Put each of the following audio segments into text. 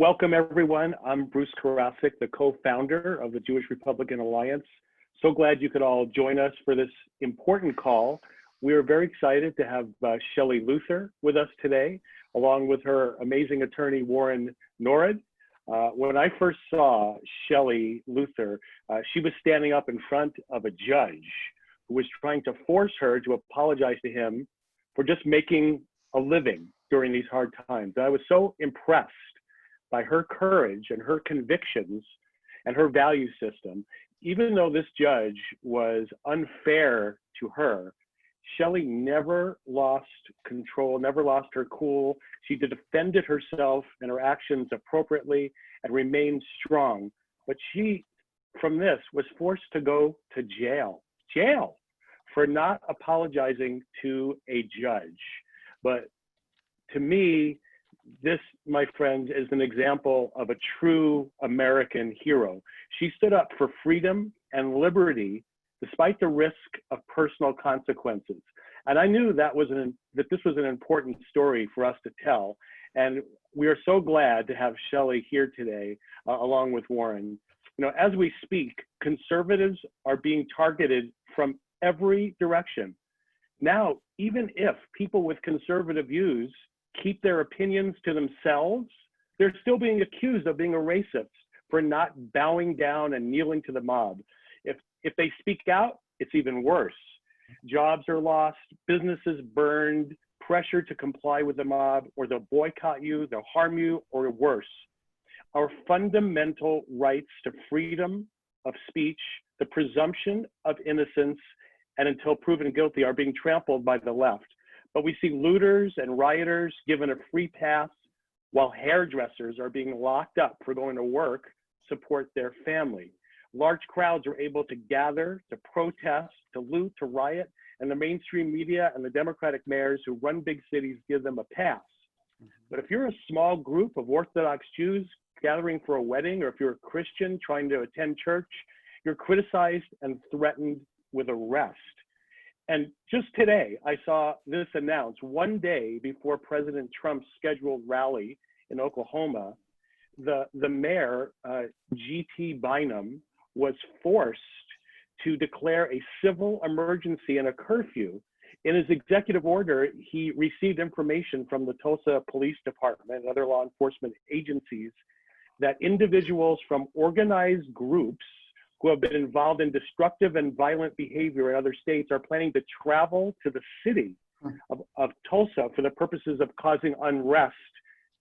Welcome, everyone. I'm Bruce Karasik, the co-founder of the Jewish Republican Alliance. So glad you could all join us for this important call. We are very excited to have Shelley Luther with us today, along with her amazing attorney, Warren Norrid. When I first saw Shelley Luther, she was standing up in front of a judge who was trying to force her to apologize to him for just making a living during these hard times. I was so impressed by her courage and her convictions and her value system. Even though this judge was unfair to her, Shelley never lost control, never lost her cool. She defended herself and her actions appropriately and remained strong. But she, from this, was forced to go to jail for not apologizing to a judge. But to me, this, my friends, is an example of a true American hero. She stood up for freedom and liberty despite the risk of personal consequences. And I knew that this was an important story for us to tell. And we are so glad to have Shelley here today, along with Warren. You know, as we speak, conservatives are being targeted from every direction. Now, even if people with conservative views keep their opinions to themselves, they're still being accused of being a racist for not bowing down and kneeling to the mob. If they speak out, it's even worse. Jobs are lost, businesses burned, pressure to comply with the mob, or they'll boycott you, they'll harm you, or worse. Our fundamental rights to freedom of speech, the presumption of innocence, and until proven guilty are being trampled by the left. But we see looters and rioters given a free pass, while hairdressers are being locked up for going to work, support their family. Large crowds are able to gather, to protest, to loot, to riot, and the mainstream media and the Democratic mayors who run big cities give them a pass. But if you're a small group of Orthodox Jews gathering for a wedding, or if you're a Christian trying to attend church, you're criticized and threatened with arrest. And just today, I saw this announced one day before President Trump's scheduled rally in Oklahoma. The mayor, G.T. Bynum, was forced to declare a civil emergency and a curfew. In his executive order, he received information from the Tulsa Police Department and other law enforcement agencies that individuals from organized groups who have been involved in destructive and violent behavior in other states are planning to travel to the city of Tulsa for the purposes of causing unrest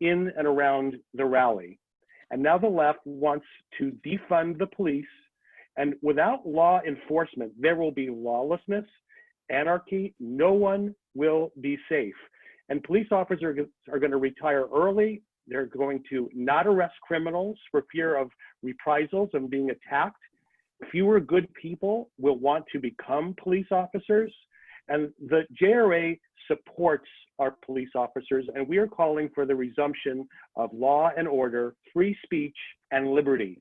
in and around the rally. And now the left wants to defund the police, and without law enforcement, there will be lawlessness, anarchy, no one will be safe. And police officers are going to retire early. They're going to not arrest criminals for fear of reprisals and being attacked. Fewer good people will want to become police officers, and the JRA supports our police officers, and we are calling for the resumption of law and order, free speech, and liberty.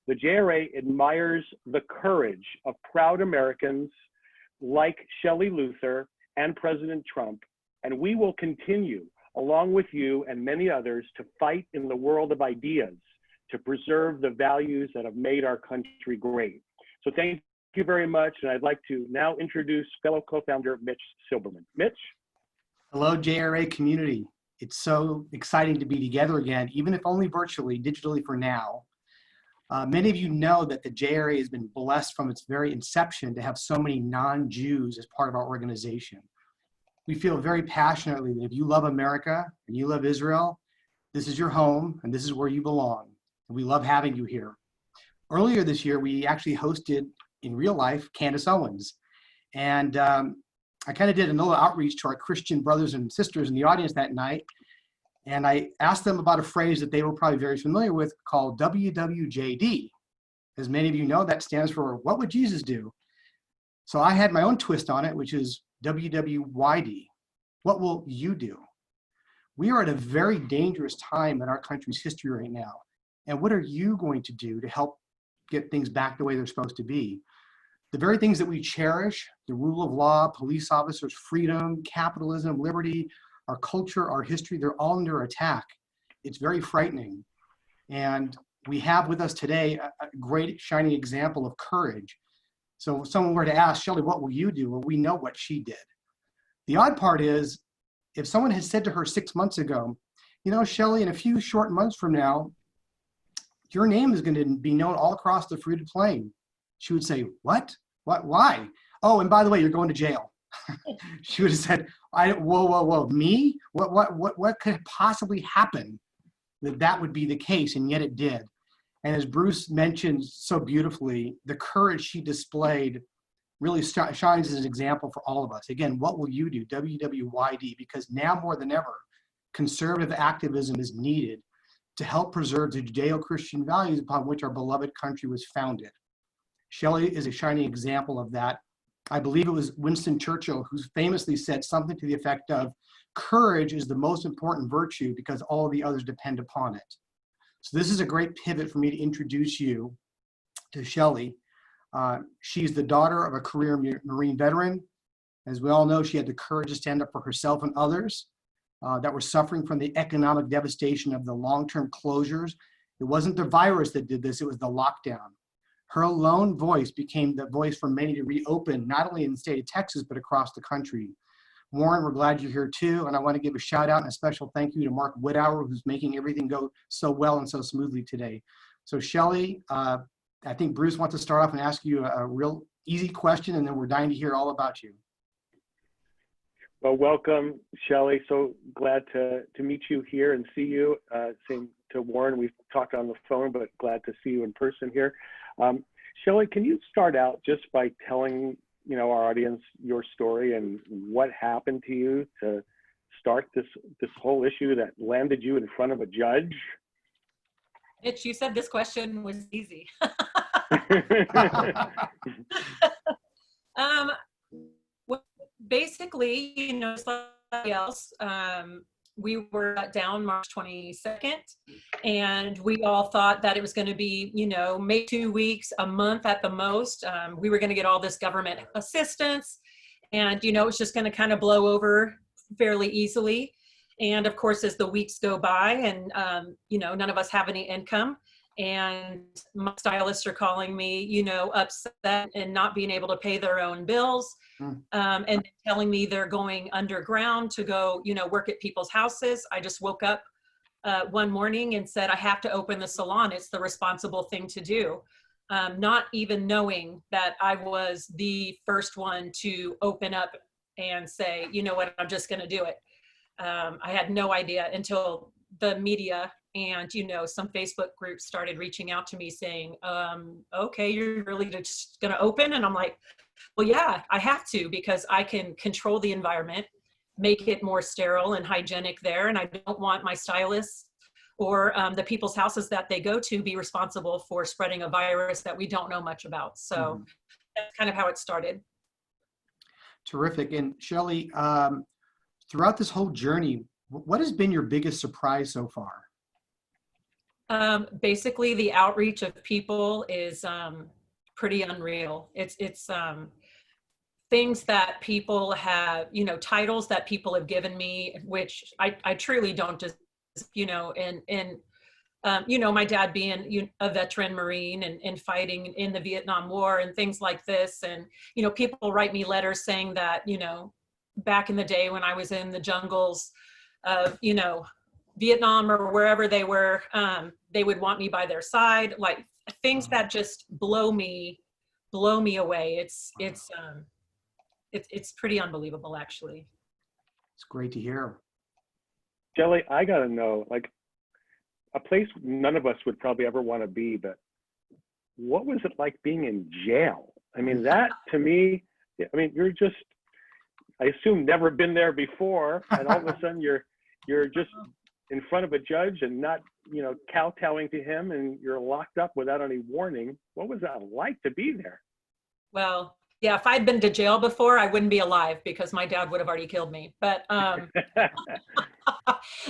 The JRA admires the courage of proud Americans like Shelley Luther and President Trump, and we will continue, along with you and many others, to fight in the world of ideas to preserve the values that have made our country great. So thank you very much. And I'd like to now introduce fellow co-founder Mitch Silberman. Mitch? Hello, JRA community. It's so exciting to be together again, even if only virtually, digitally for now. Many of you know that the JRA has been blessed from its very inception to have so many non-Jews as part of our organization. We feel very passionately that if you love America and you love Israel, this is your home and this is where you belong. And we love having you here. Earlier this year, we actually hosted, in real life, Candace Owens. And I kind of did a little outreach to our Christian brothers and sisters in the audience that night. And I asked them about a phrase that they were probably very familiar with called WWJD. As many of you know, that stands for What Would Jesus Do? So I had my own twist on it, which is WWYD. What will you do? We are at a very dangerous time in our country's history right now. And what are you going to do to help get things back the way they're supposed to be? The very things that we cherish, the rule of law, police officers, freedom, capitalism, liberty, our culture, our history, they're all under attack. It's very frightening. And we have with us today a great shining example of courage. So if someone were to ask, Shelley, what will you do? Well, we know what she did. The odd part is, if someone had said to her 6 months ago, you know, Shelley, in a few short months from now, your name is going to be known all across the fruited plain, she would say, what? What? Why? Oh, and by the way, you're going to jail. She would have said, whoa, me? What could possibly happen that would be the case? And yet it did. And as Bruce mentioned so beautifully, the courage she displayed really shines as an example for all of us. Again, what will you do? WWYD, because now more than ever, conservative activism is needed to help preserve the Judeo-Christian values upon which our beloved country was founded. Shelley is a shining example of that. I believe it was Winston Churchill who famously said something to the effect of, courage is the most important virtue because all the others depend upon it. So this is a great pivot for me to introduce you to Shelley. She's the daughter of a career Marine veteran. As we all know, she had the courage to stand up for herself and others that were suffering from the economic devastation of the long-term closures. It wasn't the virus that did this, it was the lockdown. Her lone voice became the voice for many to reopen, not only in the state of Texas, but across the country. Warren, we're glad you're here too, and I want to give a shout out and a special thank you to Mark Whithour, who's making everything go so well and so smoothly today. So Shelley, I think Bruce wants to start off and ask you a real easy question, and then we're dying to hear all about you. Well, welcome, Shelley. So glad to meet you here and see you. Same to Warren. We've talked on the phone, but glad to see you in person here. Shelley, can you start out just by telling our audience your story and what happened to you to start this whole issue that landed you in front of a judge? Mitch, you said this question was easy. Basically, somebody else, we were shut down March 22nd, and we all thought that it was going to be, maybe 2 weeks, a month at the most. We were going to get all this government assistance, and, it was just going to kind of blow over fairly easily. And of course, as the weeks go by and, none of us have any income, and my stylists are calling me, upset and not being able to pay their own bills, and telling me they're going underground to go, work at people's houses. I just woke up one morning and said, I have to open the salon. It's the responsible thing to do. Not even knowing that I was the first one to open up and say, you know what, I'm just going to do it. I had no idea until the media and, some Facebook groups started reaching out to me saying, okay, you're really just going to open? And I'm like, well, yeah, I have to, because I can control the environment, make it more sterile and hygienic there. And I don't want my stylists or the people's houses that they go to be responsible for spreading a virus that we don't know much about. So that's kind of how it started. Terrific. And Shelley, throughout this whole journey, what has been your biggest surprise so far? Basically, the outreach of people is pretty unreal. It's things that people have, titles that people have given me, which I truly don't just, my dad being a veteran Marine and fighting in the Vietnam War and things like this. And, people write me letters saying that, back in the day when I was in the jungles of, Vietnam or wherever they were, they would want me by their side, like things that just blow me away. It's pretty unbelievable, actually. It's great to hear. Shelley, I gotta know, like, a place none of us would probably ever want to be, but what was it like being in jail? I mean, that to me, you're just, I assume, never been there before, and all of a sudden you're just in front of a judge and not, kowtowing to him, and you're locked up without any warning. What was that like to be there? Well, yeah, if I'd been to jail before, I wouldn't be alive because my dad would have already killed me. But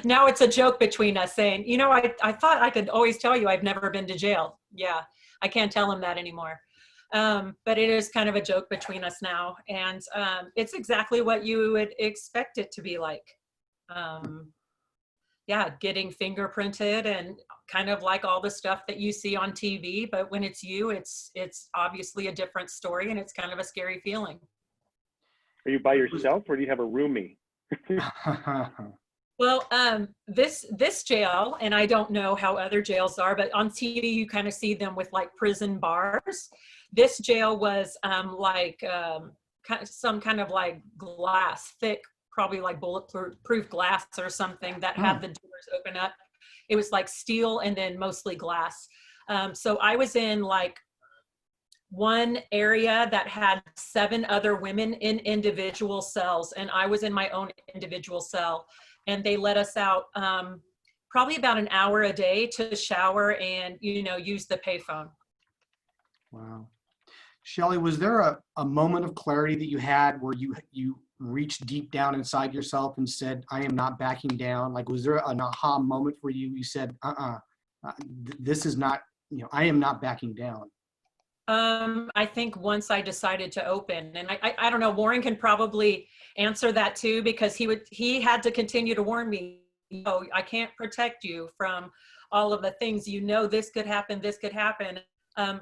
now it's a joke between us saying, I thought I could always tell you I've never been to jail. Yeah, I can't tell him that anymore. But it is kind of a joke between us now. And it's exactly what you would expect it to be like. yeah, getting fingerprinted and kind of like all the stuff that you see on TV. But when it's you, it's obviously a different story, and it's kind of a scary feeling. Are you by yourself, or do you have a roomie? Well, this jail, and I don't know how other jails are, but on TV you kind of see them with like prison bars. This jail was some kind of like glass, thick, probably like bulletproof glass or something that had the doors open up. It was like steel and then mostly glass. So I was in like one area that had 7 other women in individual cells, and I was in my own individual cell. And they let us out probably about an hour a day to shower and, use the payphone. Wow. Shelley, was there a moment of clarity that you had where you reached deep down inside yourself and said, I am not backing down? Like, was there an aha moment for you? You said, this is not, I am not backing down. I think once I decided to open, and I don't know, Warren can probably answer that too, because he had to continue to warn me, I can't protect you from all of the things, this could happen, this could happen.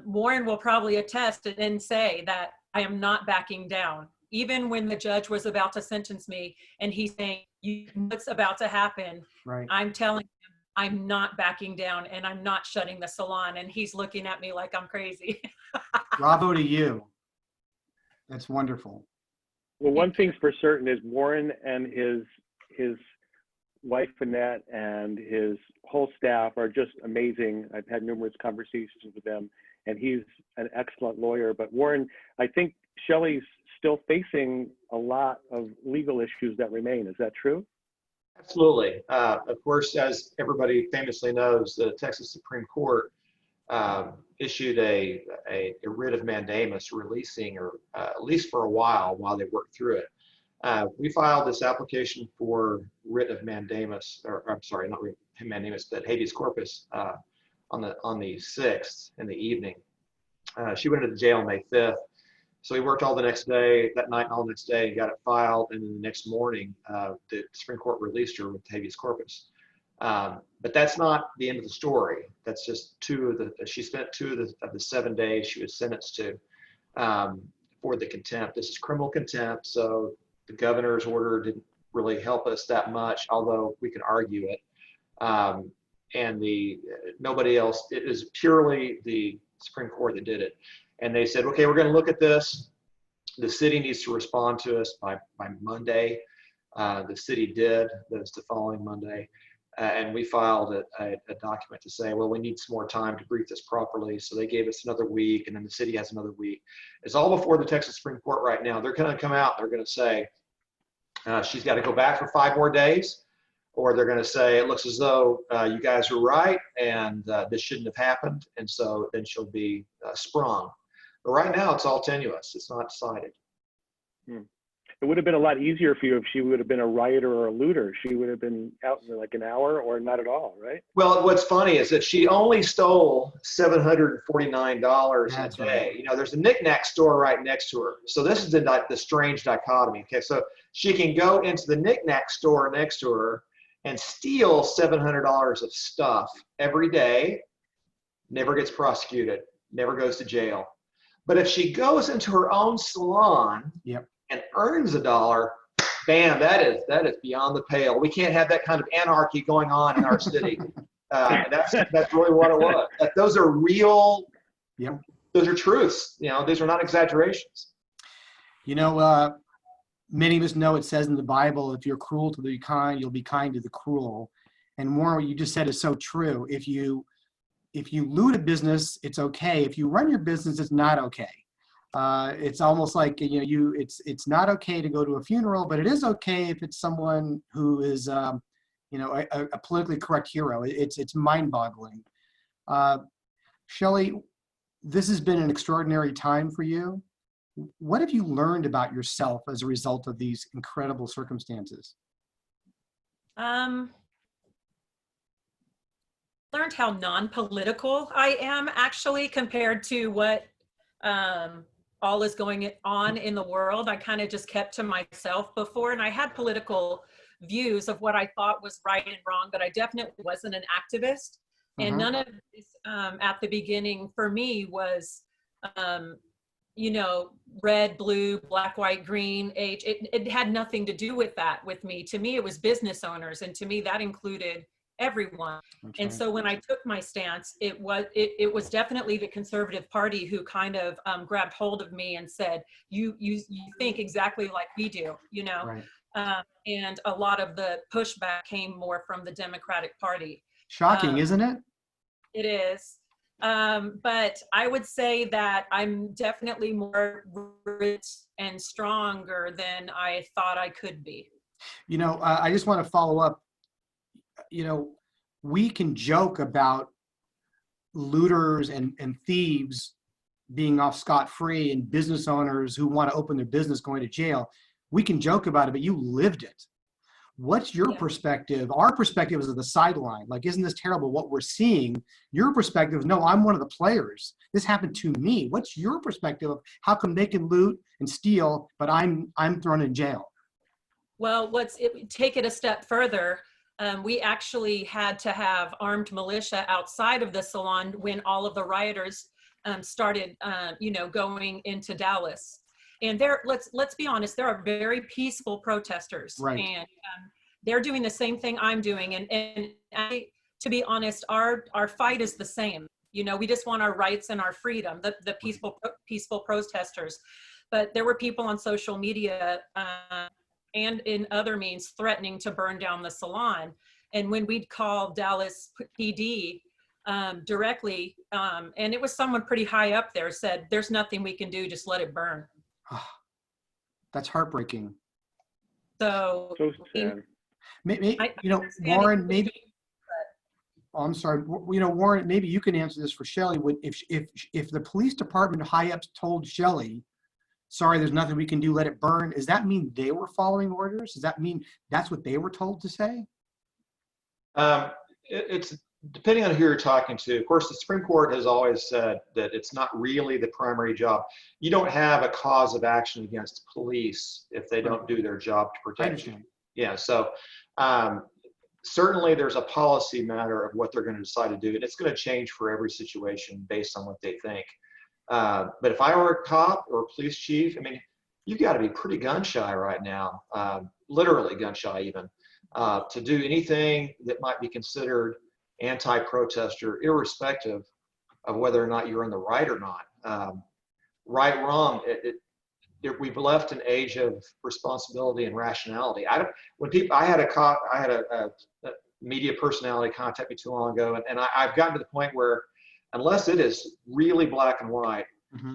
Warren will probably attest and say that I am not backing down. Even when the judge was about to sentence me and he's saying, what's about to happen, right. I'm telling him I'm not backing down and I'm not shutting the salon. And he's looking at me like I'm crazy. Bravo to you. That's wonderful. Well, one thing's for certain is Warren and his wife, Annette, and his whole staff are just amazing. I've had numerous conversations with them, and he's an excellent lawyer. But Warren, I think Shelley's still facing a lot of legal issues that remain. Is that true? Absolutely. Of course, as everybody famously knows, the Texas Supreme Court issued a writ of mandamus releasing, or at least for a while they worked through it. We filed this application for writ of mandamus, or I'm sorry, not writ of mandamus, but habeas corpus on the 6th in the evening. She went into the jail on May 5th. So we worked all the next day, that night and all the next day, and got it filed. And then the next morning, the Supreme Court released her with habeas corpus. But that's not the end of the story. That's just she spent 2 of the 7 days she was sentenced to for the contempt. This is criminal contempt, so the governor's order didn't really help us that much, although we can argue it. And nobody else, it is purely the Supreme Court that did it. And they said, okay, we're going to look at this. The city needs to respond to us by Monday. The city did. That was the following Monday. And we filed a document to say, well, we need some more time to brief this properly. So they gave us another week, and then the city has another week. It's all before the Texas Supreme Court right now. They're going to come out. They're going to say she's got to go back for 5 more days, or they're going to say it looks as though you guys were right and this shouldn't have happened. And so then she'll be sprung. But right now, it's all tenuous. It's not decided. It would have been a lot easier for you if she would have been a rioter or a looter. She would have been out in like an hour or not at all, right? Well, what's funny is that she only stole $749 That's a day. right. There's a knickknack store right next to her. So this is the strange dichotomy. Okay, so she can go into the knickknack store next to her and steal $700 of stuff every day, never gets prosecuted, never goes to jail. But if she goes into her own salon and earns $1, bam, that is beyond the pale. We can't have that kind of anarchy going on in our city. That's really what it was. Those are real. Those are truths. These are not exaggerations. Many of us know it says in the Bible, if you're cruel to the kind, you'll be kind to the cruel. And more, what you just said is so true. If you loot a business, it's okay. If you run your business, it's not okay. It's almost like it's not okay to go to a funeral, but it is okay if it's someone who is a politically correct hero. It's mind-boggling. Shelley, this has been an extraordinary time for you. What have you learned about yourself as a result of these incredible circumstances? Learned how non-political I am actually compared to what all is going on in the world. I kind of just kept to myself before, and I had political views of what I thought was right and wrong, but I definitely wasn't an activist. And none of this at the beginning for me was, you know, red, blue, black, white, green, age. It had nothing to do with that with me. To me, it was business owners. And to me, that included everyone. And so when I took my stance, it was definitely the Conservative Party who kind of grabbed hold of me and said, you think exactly like we do, you know? Right. And a lot of the pushback came more from the Democratic Party. Shocking, isn't it? It is. But I would say that I'm definitely more rich and stronger than I thought I could be. You know, I just want to follow up. You know, we can joke about looters and thieves being off scot-free and business owners who want to open their business going to jail. We can joke about it, but you lived it. What's your perspective? Our perspective is at the sideline. Like, isn't this terrible what we're seeing? Your perspective is, no, I'm one of the players. This happened to me. What's your perspective of how come they can loot and steal, but I'm thrown in jail? Well, take it a step further. We actually had to have armed militia outside of the salon when all of the rioters started, you know, going into Dallas. And let's be honest, there are very peaceful protesters, right. And they're doing the same thing I'm doing. And to be honest, our fight is the same. You know, we just want our rights and our freedom. The peaceful protesters, but there were people on social media and in other means threatening to burn down the salon. And when we'd call Dallas PD directly, and it was someone pretty high up there, said, "There's nothing we can do. Just let it burn." That's heartbreaking. So sad. Maybe, you know, Warren, maybe, oh, I'm sorry, you know, Warren, maybe you can answer this for Shelley. If the police department high-ups told Shelley, sorry, there's nothing we can do, let it burn, does that mean they were following orders? Does that mean that's what they were told to say? It's depending on who you're talking to. Of course, the Supreme Court has always said that it's not really the primary job. You don't have a cause of action against police if they don't do their job to protect you. Yeah, so certainly there's a policy matter of what they're going to decide to do, and it's going to change for every situation based on what they think. But if I were a cop or a police chief, I mean, you've got to be pretty gun shy right now, literally gun shy even, to do anything that might be considered anti-protester, irrespective of whether or not you're in the right or not. Right, wrong, we've left an age of responsibility and rationality. I had a media personality contact me too long ago, and I've gotten to the point where unless it is really black and white,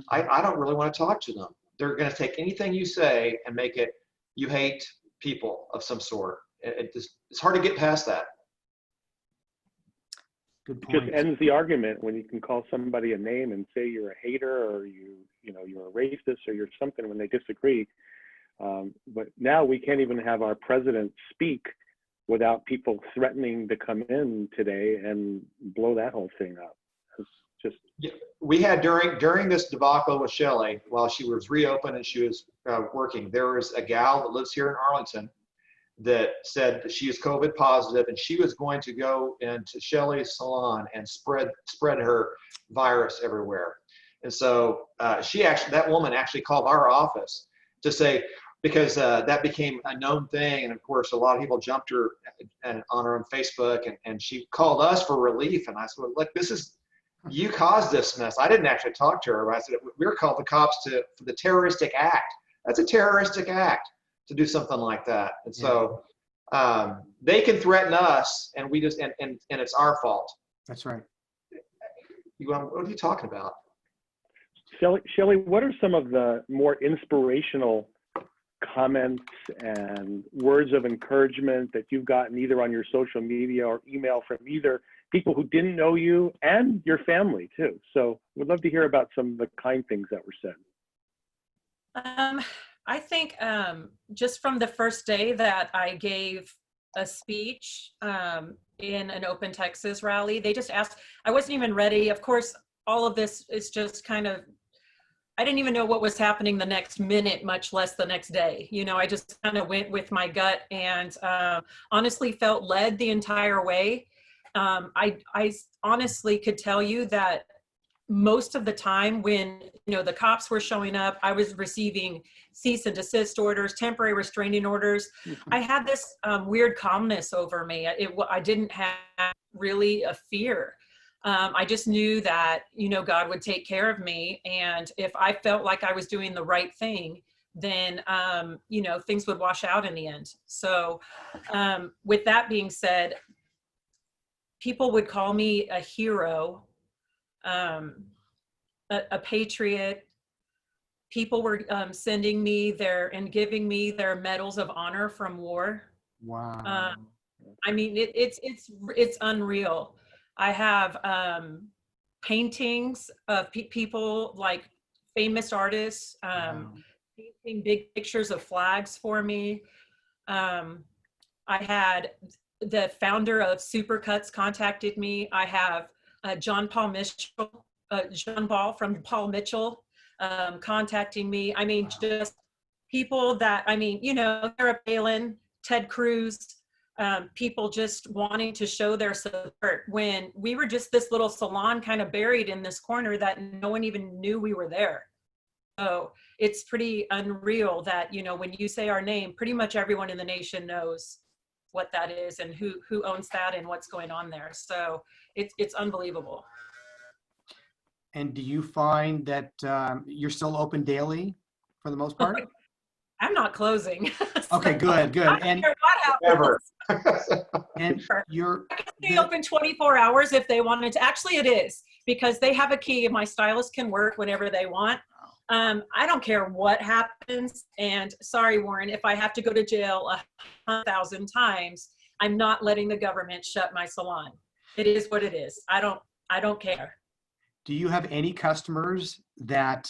I don't really want to talk to them. They're going to take anything you say and make it, you hate people of some sort. It's hard to get past that. Good point. It just ends the argument when you can call somebody a name and say you're a hater or you're a racist or you're something when they disagree. But now we can't even have our president speak without people threatening to come in today and blow that whole thing up. It's just. Yeah, we had during this debacle with Shelley, while she was reopened and she was working, there was a gal that lives here in Arlington that said that she is COVID positive and she was going to go into Shelley's salon and spread her virus everywhere. And so that woman actually called our office to say, because that became a known thing. And of course, a lot of people jumped her on her on Facebook and she called us for relief. And I said, look, you caused this mess. I didn't actually talk to her. I said, we were called the cops for the terroristic act. That's a terroristic act to do something like that. And so they can threaten us and we just, and it's our fault. That's right. What are you talking about? Shelley, what are some of the more inspirational comments and words of encouragement that you've gotten either on your social media or email from either people who didn't know you and your family too? So we'd love to hear about some of the kind things that were said. I think just from the first day that I gave a speech in an Open Texas rally, they just asked, I wasn't even ready. Of course, all of this is just kind of I didn't even know what was happening the next minute, much less the next day. You know, I just kind of went with my gut and honestly felt led the entire way. I honestly could tell you that most of the time when, you know, the cops were showing up, I was receiving cease and desist orders, temporary restraining orders. I had this weird calmness over me. I didn't have really a fear. I just knew that, you know, God would take care of me. And if I felt like I was doing the right thing, then, you know, things would wash out in the end. So with that being said, people would call me a hero, a patriot. People were sending me and giving me their medals of honor from war. Wow. I mean, it's unreal. I have paintings of people, like famous artists, Wow. painting big pictures of flags for me. I had the founder of Supercuts contacted me. I have John Paul from Paul Mitchell contacting me. I mean, just people that, I mean, you know, Sarah Palin, Ted Cruz, people just wanting to show their support when we were just this little salon kind of buried in this corner that no one even knew we were there. So it's pretty unreal that, you know, when you say our name, pretty much everyone in the nation knows what that is and who owns that and what's going on there. So it's unbelievable. And do you find that you're still open daily for the most part? I'm not closing. Okay, good. I don't care what happens. Ever. And you're I can stay open 24 hours if they wanted to. Actually, it is, because they have a key. My stylist can work whenever they want. I don't care what happens. And sorry, Warren, if I have to go to jail 1,000 times, I'm not letting the government shut my salon. It is what it is. I don't care. Do you have any customers that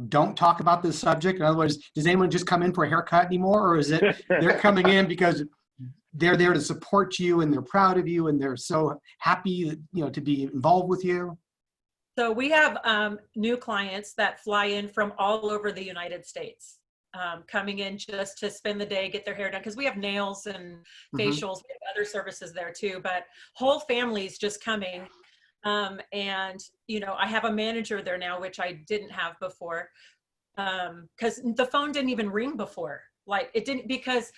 don't talk about this subject? In other words, does anyone just come in for a haircut anymore, or is it they're coming in because they're there to support you and they're proud of you and they're so happy, you know, to be involved with you? So we have new clients that fly in from all over the United States, coming in just to spend the day, get their hair done, because we have nails and facials, we have other services there too, but whole families just coming. And, you know, I have a manager there now, which I didn't have before, because the phone didn't even ring before. Like it didn't, because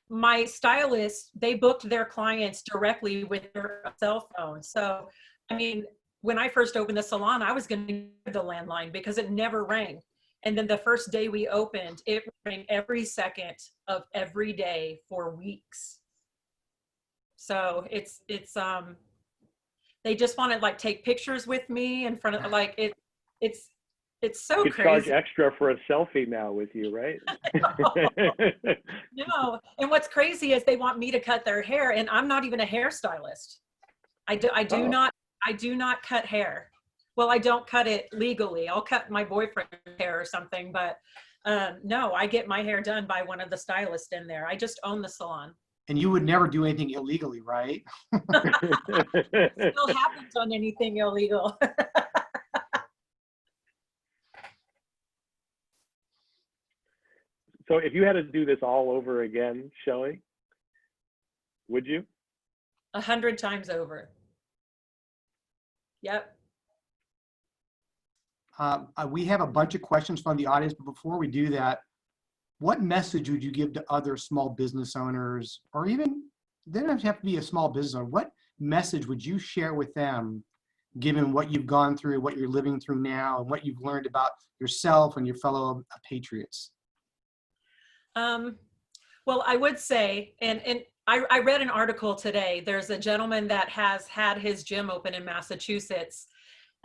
my stylists, they booked their clients directly with their cell phone. So, I mean, when I first opened the salon, I was going to get the landline because it never rang. And then the first day we opened, it rang every second of every day for weeks. So it's they just want to like take pictures with me in front of, like, it's so You crazy. charge extra for a selfie now with you, right? No, and what's crazy is they want me to cut their hair, and I'm not even a hairstylist. I do not cut hair. Well, I don't cut it legally. I'll cut my boyfriend's hair or something, but no, I get my hair done by one of the stylists in there. I just own the salon. And you would never do anything illegally, right? Still haven't done anything illegal. So if you had to do this all over again, Shelley, would you? 100 times over. Yep. We have a bunch of questions from the audience, but before we do that, what message would you give to other small business owners, or even, they don't have to be a small business owner, what message would you share with them, given what you've gone through, what you're living through now, and what you've learned about yourself and your fellow patriots? Well, I would say, and I read an article today. There's a gentleman that has had his gym open in Massachusetts,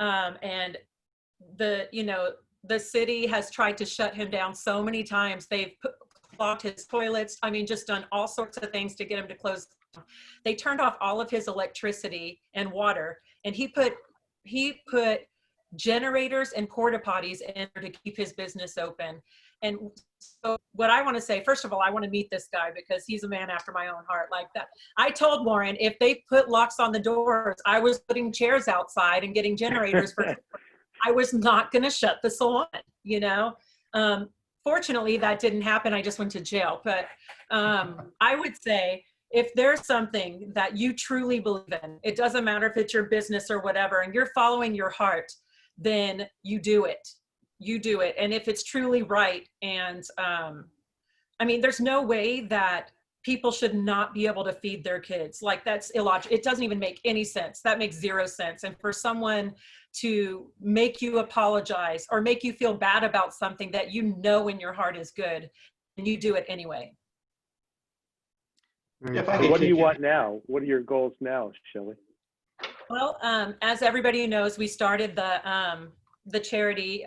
and the city has tried to shut him down so many times. They've blocked his toilets. I mean, just done all sorts of things to get him to close. They turned off all of his electricity and water, and he put generators and porta potties in there to keep his business open. And so what I want to say, first of all, I want to meet this guy because he's a man after my own heart like that. I told Warren, if they put locks on the doors, I was putting chairs outside and getting generators for I was not going to shut the salon, you know. Fortunately, that didn't happen. I just went to jail. But I would say if there's something that you truly believe in, it doesn't matter if it's your business or whatever, and you're following your heart, then you do it. You do it. And if it's truly right, and I mean, there's no way that people should not be able to feed their kids. Like, that's illogical. It doesn't even make any sense. That makes zero sense. And for someone to make you apologize or make you feel bad about something that you know in your heart is good, and you do it anyway. What do you want now? What are your goals now, Shelley? Well, as everybody knows, we started the charity.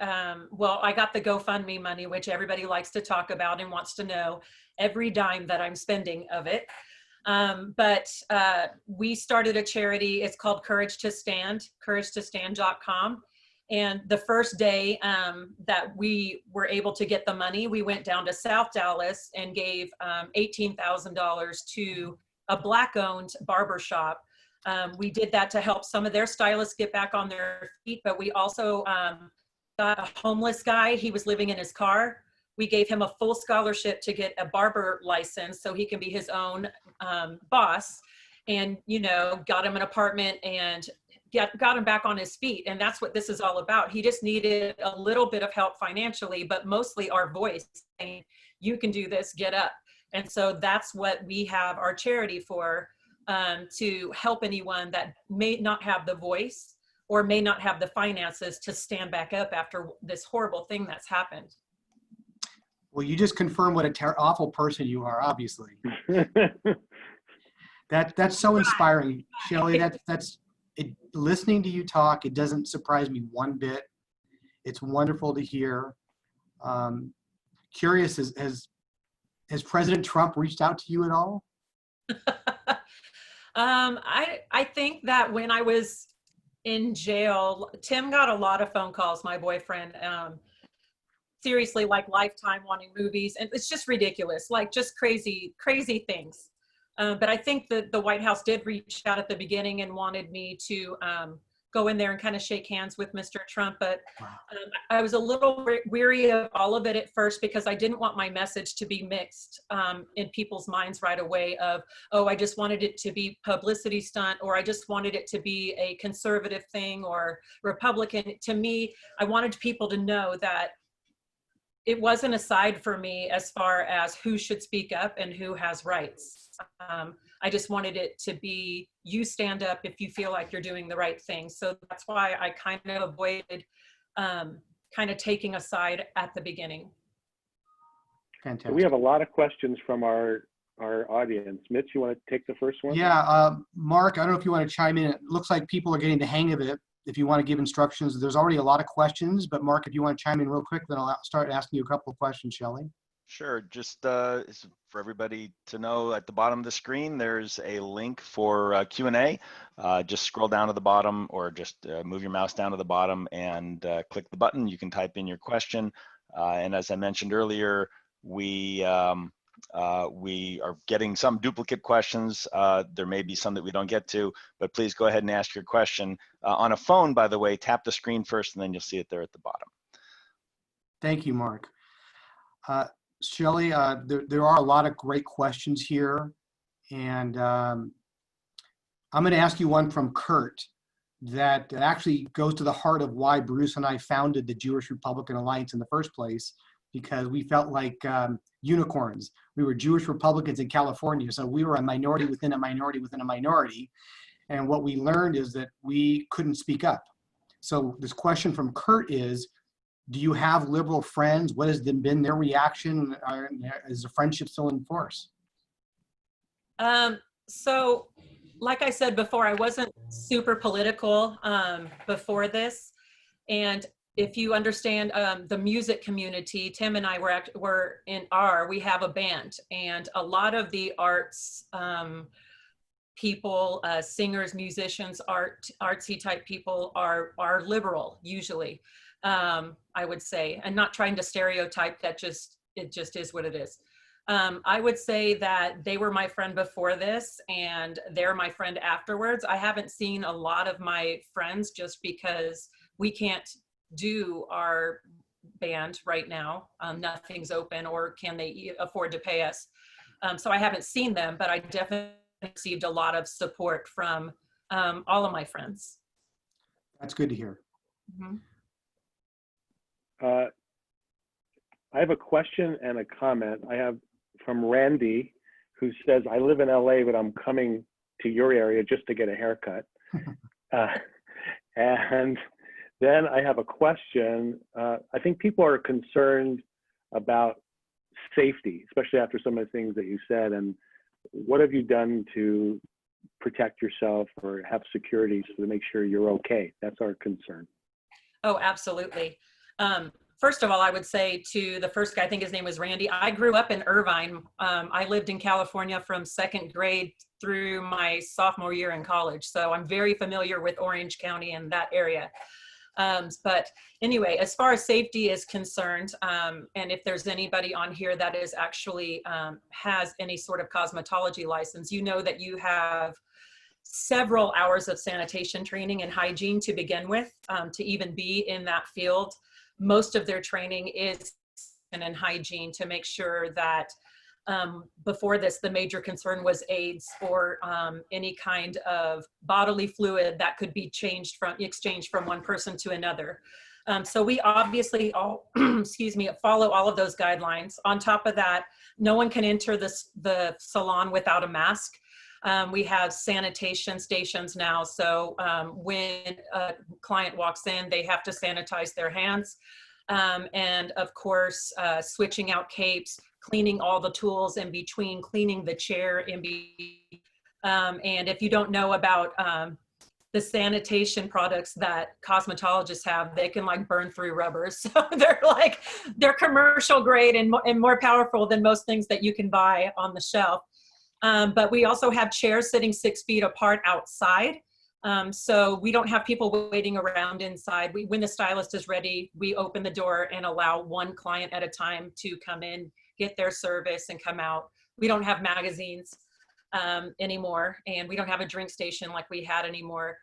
Well, I got the GoFundMe money, which everybody likes to talk about and wants to know every dime that I'm spending of it. But we started a charity. It's called Courage to Stand, couragetostand.com. And the first day that we were able to get the money, we went down to South Dallas and gave $18,000 to a Black-owned barbershop. We did that to help some of their stylists get back on their feet, but we also got a homeless guy. He was living in his car. We gave him a full scholarship to get a barber license so he can be his own boss, and, you know, got him an apartment and got him back on his feet. And that's what this is all about. He just needed a little bit of help financially, but mostly our voice saying, you can do this, get up. And so that's what we have our charity for, to help anyone that may not have the voice or may not have the finances to stand back up after this horrible thing that's happened. Well, you just confirmed what a awful person you are, obviously. That's so inspiring, Shelley. That's it. Listening to you talk, it doesn't surprise me one bit. It's wonderful to hear. Curious, has President Trump reached out to you at all? I think that when I was in jail, Tim got a lot of phone calls, my boyfriend, seriously, like Lifetime wanting movies, and it's just ridiculous, like just crazy things. But I think that the White House did reach out at the beginning and wanted me to go in there and kind of shake hands with Mr. Trump. But I was a little weary of all of it at first, because I didn't want my message to be mixed in people's minds right away of, oh, I just wanted it to be publicity stunt, or I just wanted it to be a conservative thing or Republican. To me, I wanted people to know that it wasn't a side for me as far as who should speak up and who has rights. I just wanted it to be, you stand up if you feel like you're doing the right thing. So that's why I kind of avoided kind of taking a side at the beginning. Fantastic. So we have a lot of questions from our audience. Mitch, you want to take the first one? Yeah, Mark, I don't know if you want to chime in. It looks like people are getting the hang of it. If you want to give instructions, there's already a lot of questions, but Mark, if you want to chime in real quick, then I'll start asking you a couple of questions, Shelley. Sure. Just for everybody to know, at the bottom of the screen, there's a link for Q&A. Just scroll down to the bottom, or just move your mouse down to the bottom and click the button. You can type in your question. And as I mentioned earlier, we are getting some duplicate questions. There may be some that we don't get to, but please go ahead and ask your question. On a phone, by the way, tap the screen first, and then you'll see it there at the bottom. Thank you, Mark. Shelley, there are a lot of great questions here, and I'm going to ask you one from Kurt that actually goes to the heart of why Bruce and I founded the Jewish Republican Alliance in the first place, because we felt like unicorns. We were Jewish Republicans in California, so we were a minority within a minority within a minority, and what we learned is that we couldn't speak up. So this question from Kurt is, do you have liberal friends? What has been their reaction? Is the friendship still in force? So, like I said before, I wasn't super political before this. And if you understand the music community, Tim and I we have a band, and a lot of the arts people, singers, musicians, artsy type people are liberal usually. I would say, and not trying to stereotype, it just is what it is. I would say that they were my friend before this, and they're my friend afterwards. I haven't seen a lot of my friends just because we can't do are banned right now. Nothing's open, or can they afford to pay us? So I haven't seen them, but I definitely received a lot of support from all of my friends. That's good to hear. Mm-hmm. I have a question and a comment. I have from Randy, who says, I live in LA, but I'm coming to your area just to get a haircut. And then I have a question. I think people are concerned about safety, especially after some of the things that you said. And what have you done to protect yourself or have security to make sure you're okay? That's our concern. Oh, absolutely. First of all, I would say to the first guy, I think his name was Randy, I grew up in Irvine. I lived in California from 2nd grade through my sophomore year in college. So I'm very familiar with Orange County and that area. But anyway, as far as safety is concerned, and if there's anybody on here that is actually has any sort of cosmetology license, you know that you have several hours of sanitation training and hygiene to begin with, to even be in that field. Most of their training is in hygiene to make sure that before this, the major concern was AIDS or any kind of bodily fluid that could be exchanged from one person to another. So we obviously all, excuse me, follow all of those guidelines. On top of that, no one can enter the salon without a mask. We have sanitation stations now. So when a client walks in, they have to sanitize their hands. And of course, switching out capes, cleaning all the tools in between, cleaning the chair in between. And if you don't know about the sanitation products that cosmetologists have, they can like burn through rubber. So they're commercial grade and more powerful than most things that you can buy on the shelf. But we also have chairs sitting 6 feet apart outside. So we don't have people waiting around inside. When the stylist is ready, we open the door and allow one client at a time to come in, get their service and come out. We don't have magazines anymore, and we don't have a drink station like we had anymore.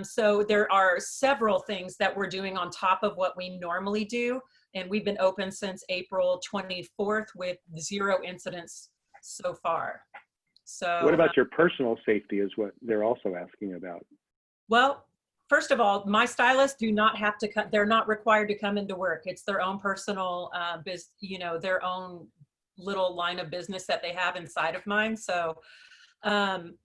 So there are several things that we're doing on top of what we normally do. And we've been open since April 24th with 0 incidents so far. So what about your personal safety is what they're also asking about. Well, first of all, my stylists do not have to come, they're not required to come into work. It's their own personal their own little line of business that they have inside of mine. So I'm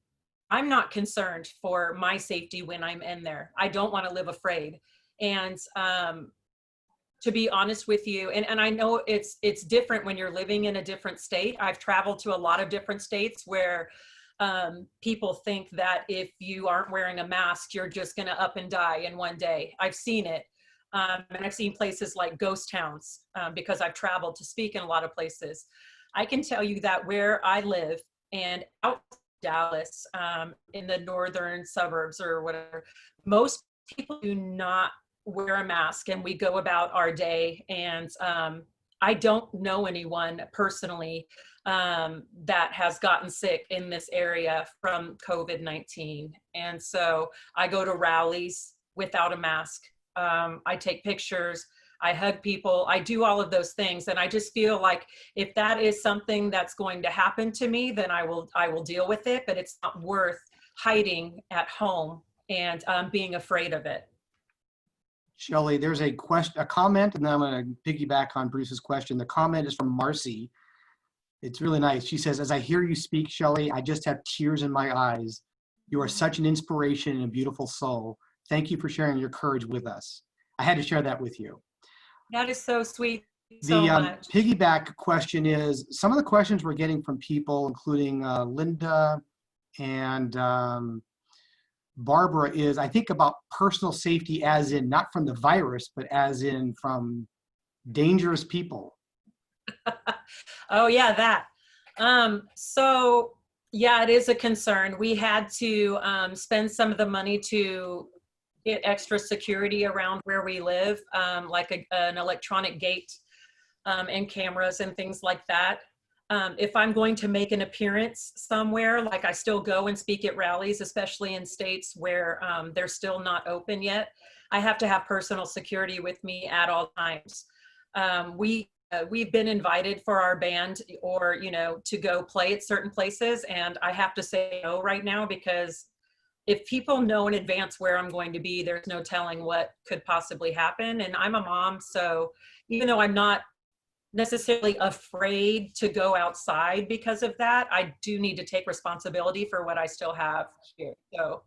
not concerned for my safety when I'm in there. I don't want to live afraid. And to be honest with you, and I know it's different when you're living in a different state. I've traveled to a lot of different states where people think that if you aren't wearing a mask, you're just going to up and die in one day. I've seen it. And I've seen places like ghost towns because I've traveled to speak in a lot of places. I can tell you that where I live and out Dallas, in the northern suburbs or whatever, most people do not wear a mask and we go about our day. And I don't know anyone personally that has gotten sick in this area from COVID-19. And so I go to rallies without a mask. I take pictures, I hug people, I do all of those things. And I just feel like if that is something that's going to happen to me, then I will deal with it, but it's not worth hiding at home and being afraid of it. Shelley, there's a comment, and then I'm going to piggyback on Bruce's question. The comment is from Marcy. It's really nice. She says, as I hear you speak, Shelley, I just have tears in my eyes. You are such an inspiration and a beautiful soul. Thank you for sharing your courage with us. I had to share that with you. That is so sweet. The piggyback question is, some of the questions we're getting from people, including Linda and Barbara, is I think about personal safety as in not from the virus, but as in from dangerous people. Oh yeah, that. So yeah, it is a concern. We had to spend some of the money to get extra security around where we live, like an electronic gate and cameras and things like that. If I'm going to make an appearance somewhere, like I still go and speak at rallies, especially in states where they're still not open yet. I have to have personal security with me at all times. We've been invited for our band or, you know, to go play at certain places. And I have to say no right now, because if people know in advance where I'm going to be, there's no telling what could possibly happen. And I'm a mom, so even though I'm not necessarily afraid to go outside because of that, I do need to take responsibility for what I still have here. So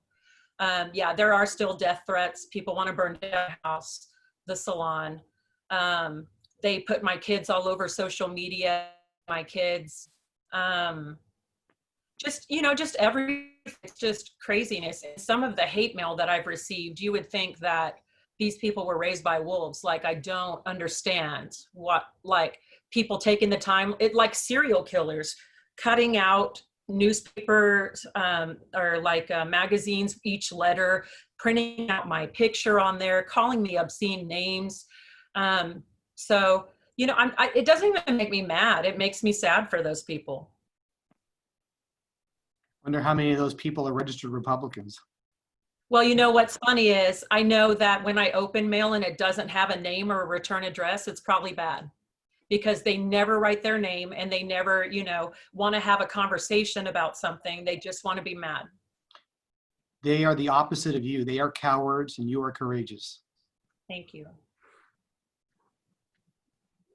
yeah, there are still death threats. People want to burn down the house, the salon. They put my kids all over social media, my kids. Just, you know, it's just craziness. And some of the hate mail that I've received, you would think that these people were raised by wolves. Like, I don't understand what, like, people taking the time, like serial killers, cutting out newspapers or like magazines, each letter, printing out my picture on there, calling me obscene names. So, you know, it doesn't even make me mad. It makes me sad for those people. Wonder how many of those people are registered Republicans. Well, you know, what's funny is I know that when I open mail and it doesn't have a name or a return address, it's probably bad, because they never write their name and they never, you know, want to have a conversation about something. They just want to be mad. They are the opposite of you. They are cowards and you are courageous. Thank you.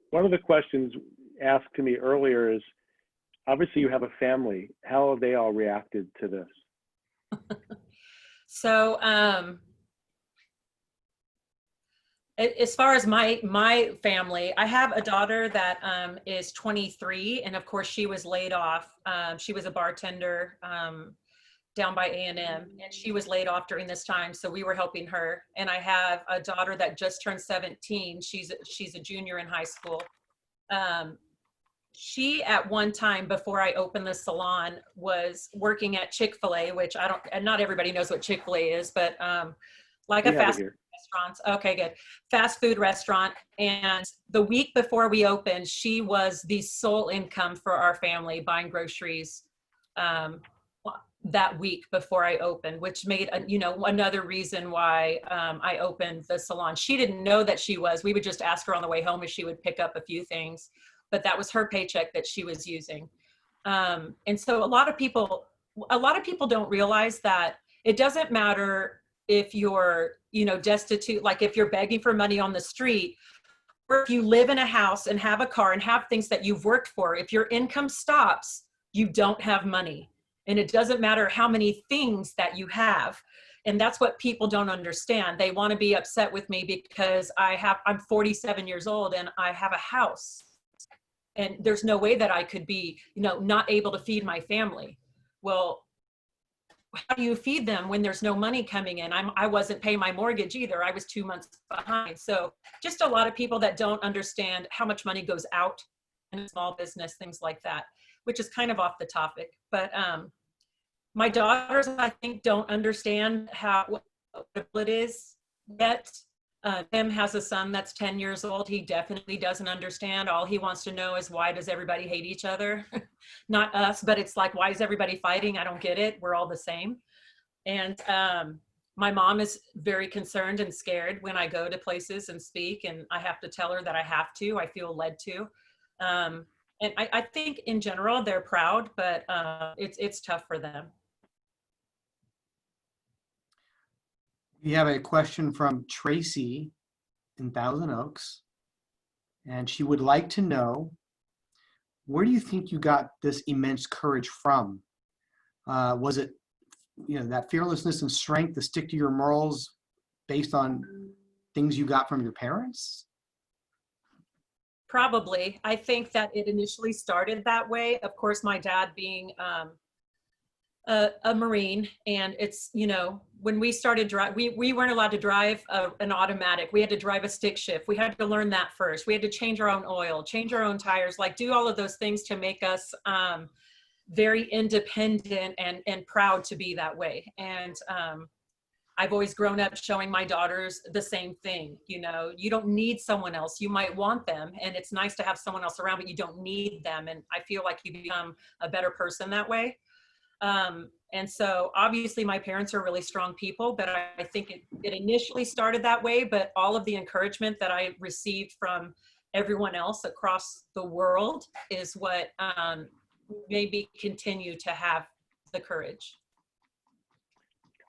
One of the questions asked to me earlier is, obviously you have a family. How have they all reacted to this? So as far as my family, I have a daughter that is 23, and of course she was laid off. She was a bartender down by A&M, and she was laid off during this time, so we were helping her. And I have a daughter that just turned 17. She's a junior in high school. She, at one time before I opened the salon, was working at Chick-fil-A, which and not everybody knows what Chick-fil-A is, but like a fast food restaurant. Okay, good. Fast food restaurant. And the week before we opened, she was the sole income for our family, buying groceries that week before I opened, which made, you know, another reason why I opened the salon. She didn't know that she was. We would just ask her on the way home if she would pick up a few things, but that was her paycheck that she was using. And so a lot of people don't realize that it doesn't matter if you're, you know, destitute, like if you're begging for money on the street, or if you live in a house and have a car and have things that you've worked for. If your income stops, you don't have money. And it doesn't matter how many things that you have. And that's what people don't understand. They want to be upset with me because I'm 47 years old and I have a house. And there's no way that I could be, you know, not able to feed my family. Well, how do you feed them when there's no money coming in? I wasn't paying my mortgage either. I was 2 months behind. So just a lot of people that don't understand how much money goes out in a small business, things like that, which is kind of off the topic. But my daughters, I think, don't understand what it is yet. Tim has a son that's 10 years old. He definitely doesn't understand. All he wants to know is, why does everybody hate each other? Not us, but it's like, why is everybody fighting? I don't get it. We're all the same. And my mom is very concerned and scared when I go to places and speak, and I have to tell her that I have to. I feel led to. And I think in general, they're proud, but it's tough for them. We have a question from Tracy in Thousand Oaks, and she would like to know, where do you think you got this immense courage from? Was it, you know, that fearlessness and strength to stick to your morals based on things you got from your parents? Probably. I think that it initially started that way. Of course, my dad being a Marine, and it's, you know, when we started driving, we weren't allowed to drive an automatic. We had to drive a stick shift. We had to learn that first. We had to change our own oil, change our own tires, like do all of those things to make us very independent and proud to be that way. And I've always grown up showing my daughters the same thing. You know, you don't need someone else. You might want them, and it's nice to have someone else around, but you don't need them. And I feel like you become a better person that way. And so obviously my parents are really strong people, but I think it initially started that way, but all of the encouragement that I received from everyone else across the world is what made me continue to have the courage.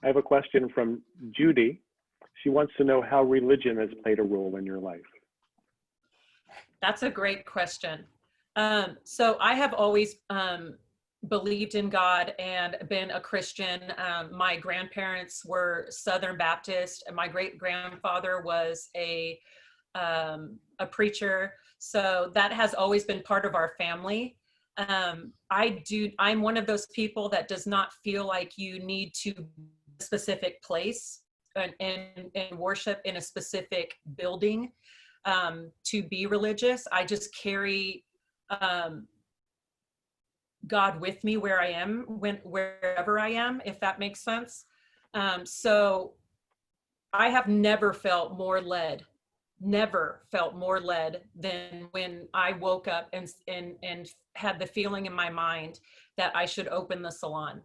I have a question from Judy. She wants to know how religion has played a role in your life. That's a great question. So I have always believed in God and been a Christian. My grandparents were Southern Baptist, and my great grandfather was a preacher. So that has always been part of our family. I'm one of those people that does not feel like you need to a specific place and worship in a specific building to be religious. I just carry God with me where I am, wherever I am, if that makes sense. So I have never felt more led than when I woke up and had the feeling in my mind that I should open the salon.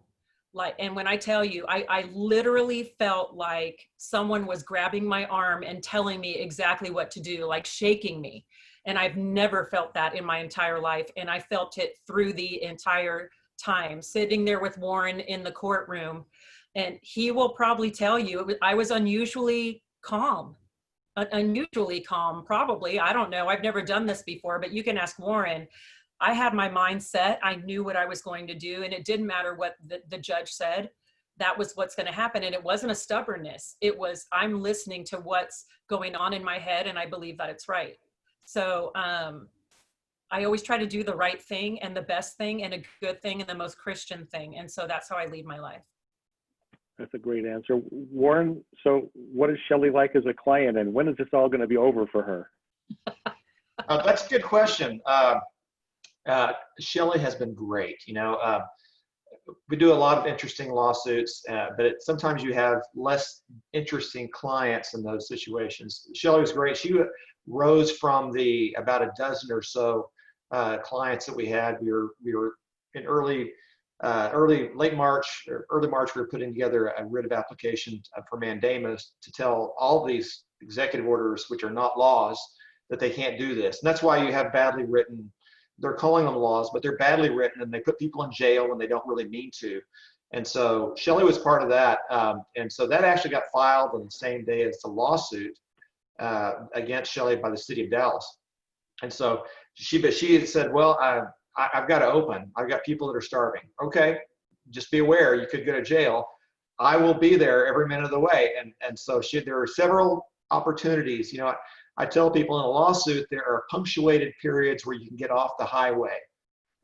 And when I tell you, I literally felt like someone was grabbing my arm and telling me exactly what to do, like shaking me. And I've never felt that in my entire life. And I felt it through the entire time, sitting there with Warren in the courtroom. And he will probably tell you, I was unusually calm, probably. I don't know. I've never done this before, but you can ask Warren. I had my mind set. I knew what I was going to do, and it didn't matter what the judge said. That was what's going to happen. And it wasn't a stubbornness. It was, I'm listening to what's going on in my head, and I believe that it's right. So I always try to do the right thing and the best thing and a good thing and the most Christian thing. And so that's how I lead my life. That's a great answer. Warren, so what is Shelley like as a client, and when is this all going to be over for her? That's a good question. Shelley has been great. We do a lot of interesting lawsuits, but sometimes you have less interesting clients in those situations. Shelley was great. She rose from about a dozen or so clients that we had. We were in late March or early March. We were putting together a writ of application for mandamus to tell all these executive orders, which are not laws, that they can't do this. And that's why you have badly written. They're calling them laws, but they're badly written, and they put people in jail when they don't really mean to. And so Shelley was part of that. And so that actually got filed on the same day as the lawsuit against Shelley by the city of Dallas. And so she had said, well, I've got to open. I've got people that are starving. Okay, just be aware, you could go to jail. I will be there every minute of the way. And so there were several opportunities. I tell people in a lawsuit, there are punctuated periods where you can get off the highway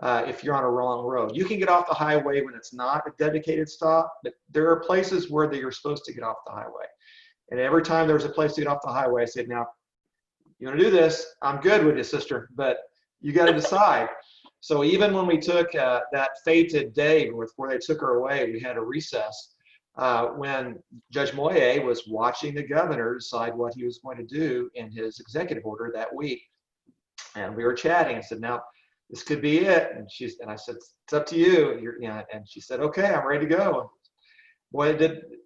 if you're on a wrong road. You can get off the highway when it's not a dedicated stop, but there are places where you're supposed to get off the highway. And every time there was a place to get off the highway, I said, now, you want to do this? I'm good with you, sister, but you got to decide. So even when we took that fated day where they took her away, we had a recess. When Judge Moye was watching the governor decide what he was going to do in his executive order that week. And we were chatting and said, now, this could be it. And I said, it's up to you. And she said, okay, I'm ready to go. Boy,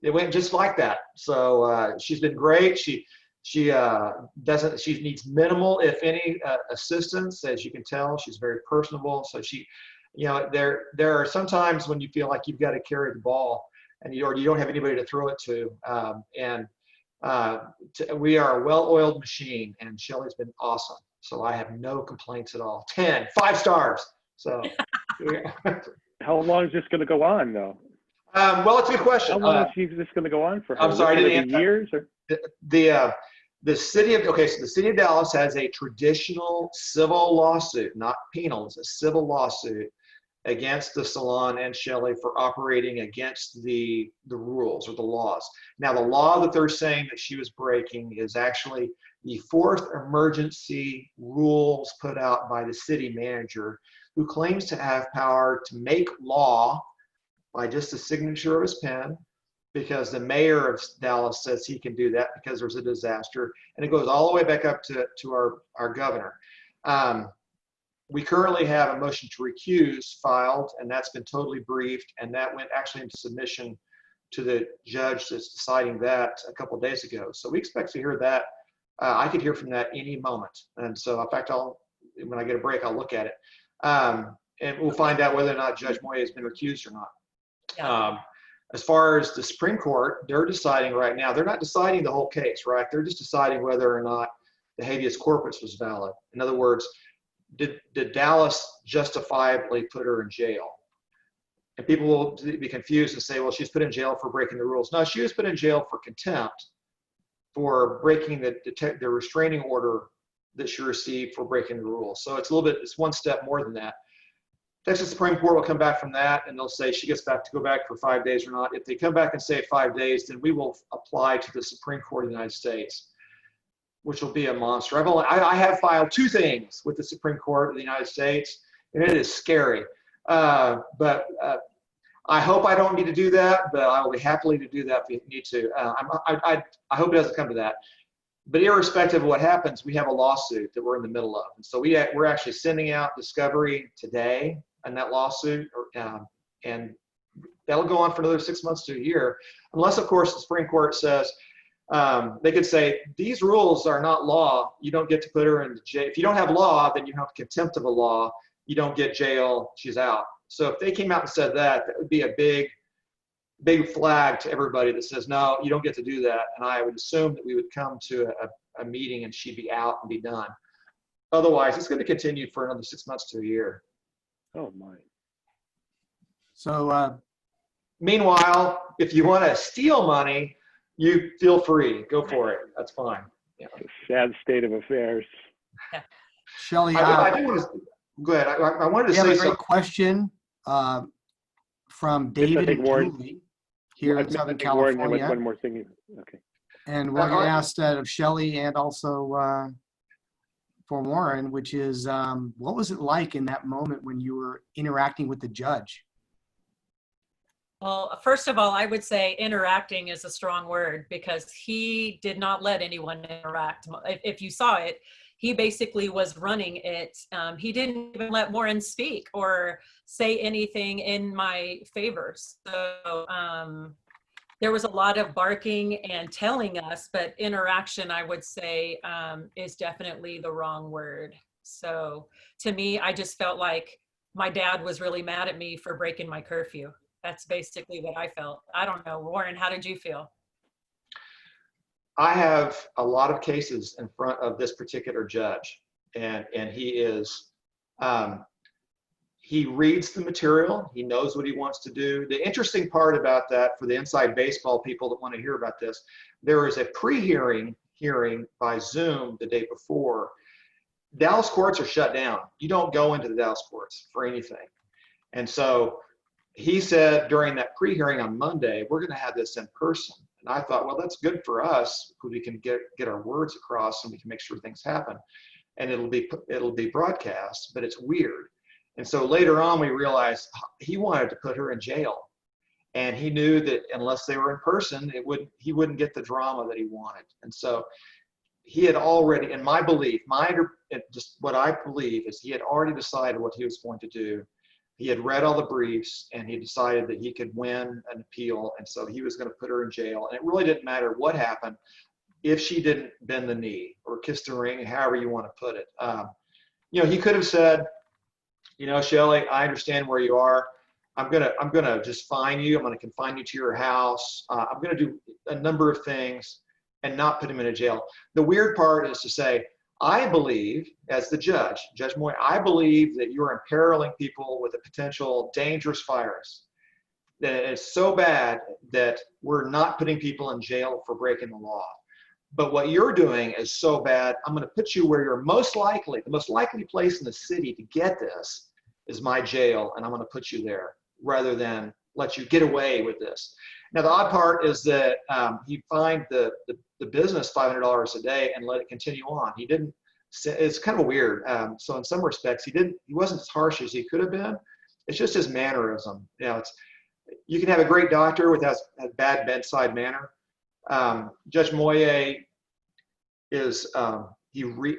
it went just like that. So she's been great. She needs minimal, if any, assistance. As you can tell, she's very personable. So there are some times when you feel like you've got to carry the ball, and you don't have anybody to throw it to. We are a well-oiled machine, and Shelley's been awesome. So I have no complaints at all. 5 stars. So. How long is this going to go on, though? Well, it's a good question. How long is this going to go on for her? I'm sorry, I didn't answer. Years? Or? The city of Dallas has a traditional civil lawsuit, not penal. It's a civil lawsuit against the salon and Shelley for operating against the rules or the laws. Now, the law that they're saying that she was breaking is actually the 4th emergency rules put out by the city manager, who claims to have power to make law by just a signature of his pen, because the mayor of Dallas says he can do that because there's a disaster. And it goes all the way back up to our governor. We currently have a motion to recuse filed, and that's been totally briefed, and that went actually into submission to the judge that's deciding that a couple of days ago. So we expect to hear that. I could hear from that any moment. And so, in fact, when I get a break, I'll look at it. And we'll find out whether or not Judge Moya has been recused or not. Yeah. As far as the Supreme Court, they're deciding right now. They're not deciding the whole case, right? They're just deciding whether or not the habeas corpus was valid. In other words, did Dallas justifiably put her in jail? And people will be confused and say, well, she's put in jail for breaking the rules. No, she was put in jail for contempt for breaking the restraining order that she received for breaking the rules. So it's it's one step more than that. Texas Supreme Court will come back from that, and they'll say she gets to go back for 5 days or not. If they come back and say 5 days, then we will apply to the Supreme Court of the United States, which will be a monster. I have filed 2 things with the Supreme Court of the United States, and it is scary. But I hope I don't need to do that, but I will be happily to do that if you need to. I hope it doesn't come to that. But irrespective of what happens, we have a lawsuit that we're in the middle of. And so we're actually sending out discovery today in that lawsuit, and that'll go on for another 6 months to a year, unless, of course, the Supreme Court says, they could say, these rules are not law. You don't get to put her in jail. If you don't have law, then you have contempt of a law. You don't get jail. She's out. So if they came out and said that, that would be a big flag to everybody that says, no, you don't get to do that. And I would assume that we would come to a meeting and she'd be out and be done. Otherwise, it's going to continue for another 6 months to a year. Oh my. So Meanwhile, if you want to steal money, you feel free. Go for it. That's fine. Yeah. It's a sad state of affairs. Shelley, I do want to go ahead. I wanted to we have say a great something. question from David and Warren- Julie here in Southern Warren, there was California. one more thing. Okay. And we're going to ask that of Shelley and also for Warren, which is what was it like in that moment when you were interacting with the judge? Well, first of all, I would say interacting is a strong word because he did not let anyone interact. If you saw it, he basically was running it. He didn't even let Warren speak or say anything in my favor. So there was a lot of barking and telling us, but interaction, I would say, is definitely the wrong word. So to me, I just felt like my dad was really mad at me for breaking my curfew. That's basically what I felt. I don't know. Warren, how did you feel? I have a lot of cases in front of this particular judge, and he is, he reads the material. He knows what he wants to do. The interesting part about that, for the inside baseball people that want to hear about this, there is a pre-hearing hearing by Zoom the day before. Dallas courts are shut down. You don't go into the Dallas courts for anything. And so he said during that pre-hearing on Monday, we're going to have this in person. And I thought, well, that's good for us because we can get our words across and we can make sure things happen. And it'll be broadcast, but it's weird. And so later on, we realized he wanted to put her in jail. And he knew that unless they were in person, he wouldn't get the drama that he wanted. And so he had already, in my belief, just what I believe is he had already decided what he was going to do. He had read all the briefs and he decided that he could win an appeal. And so he was going to put her in jail. And it really didn't matter what happened if she didn't bend the knee or kiss the ring, however you want to put it. He could have said, Shelley, I understand where you are. I'm gonna just fine you. I'm gonna confine you to your house. I'm gonna do a number of things and not put him in a jail. The weird part is to say, I believe, as the Judge Moy, I believe that you're imperiling people with a potential dangerous virus. That it's so bad that we're not putting people in jail for breaking the law. But what you're doing is so bad, I'm going to put you where you're most likely, the most likely place in the city to get this is my jail, and I'm going to put you there rather than let you get away with this. Now, the odd part is that he fined the business $500 a day and let it continue on. He didn't, it's kind of weird. So in some respects, he wasn't as harsh as he could have been. It's just his mannerism. You can have a great doctor with a bad bedside manner. Judge Moye is, I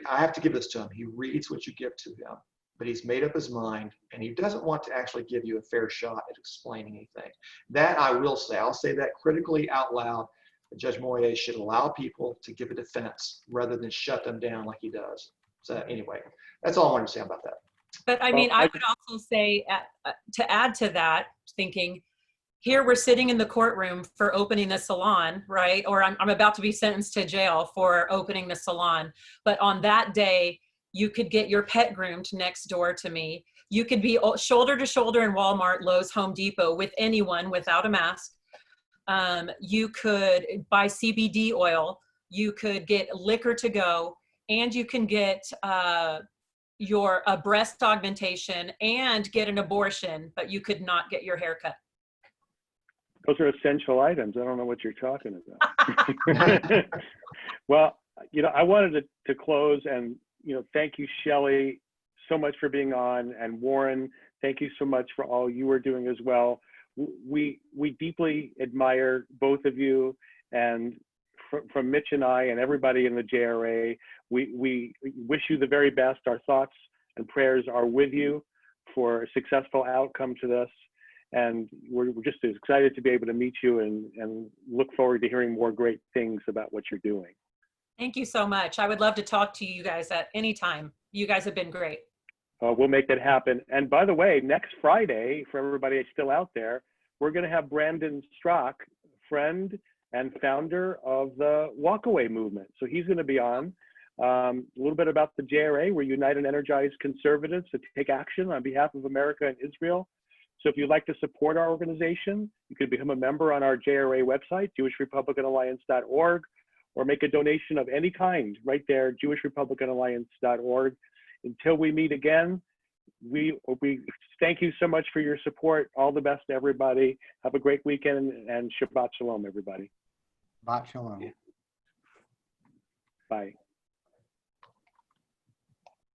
have to give this to him. He reads what you give to him. but he's made up his mind and he doesn't want to actually give you a fair shot at explaining anything. That I will say, I'll say that critically out loud, that Judge Moyer should allow people to give a defense rather than shut them down like he does. So anyway, that's all I wanted to say about that. But I mean, I would also say, to add to that, thinking, here we're sitting in the courtroom for opening the salon, right? Or I'm about to be sentenced to jail for opening the salon. But on that day, you could get your pet groomed next door to me. You could be shoulder to shoulder in Walmart, Lowe's, Home Depot with anyone without a mask. You could buy CBD oil. You could get liquor to go, and you can get your breast augmentation and get an abortion, but you could not get your hair cut. Those are essential items. I don't know what you're talking about. Well, you know, I wanted to close and, you know, thank you, Shelley, so much for being on, and Warren, thank you so much for all you are doing as well. We deeply admire both of you, and from Mitch and I and everybody in the JRA, we wish you the very best. Our thoughts and prayers are with you for a successful outcome to this. And we're just as excited to be able to meet you and look forward to hearing more great things about what you're doing. Thank you so much. I would love to talk to you guys at any time. You guys have been great. We'll make that happen. And by the way, next Friday, for everybody still out there, we're going to have Brandon Strock, friend and founder of the Walkaway movement. So he's going to be on. A little bit about the JRA. We're Unite and Energize Conservatives to take action on behalf of America and Israel. So if you'd like to support our organization, you could become a member on our JRA website, jewishrepublicanalliance.org, or make a donation of any kind right there, jewishrepublicanalliance.org. Until we meet again, we thank you so much for your support. All the best to everybody. Have a great weekend, and Shabbat Shalom, everybody. Shabbat Shalom. Bye.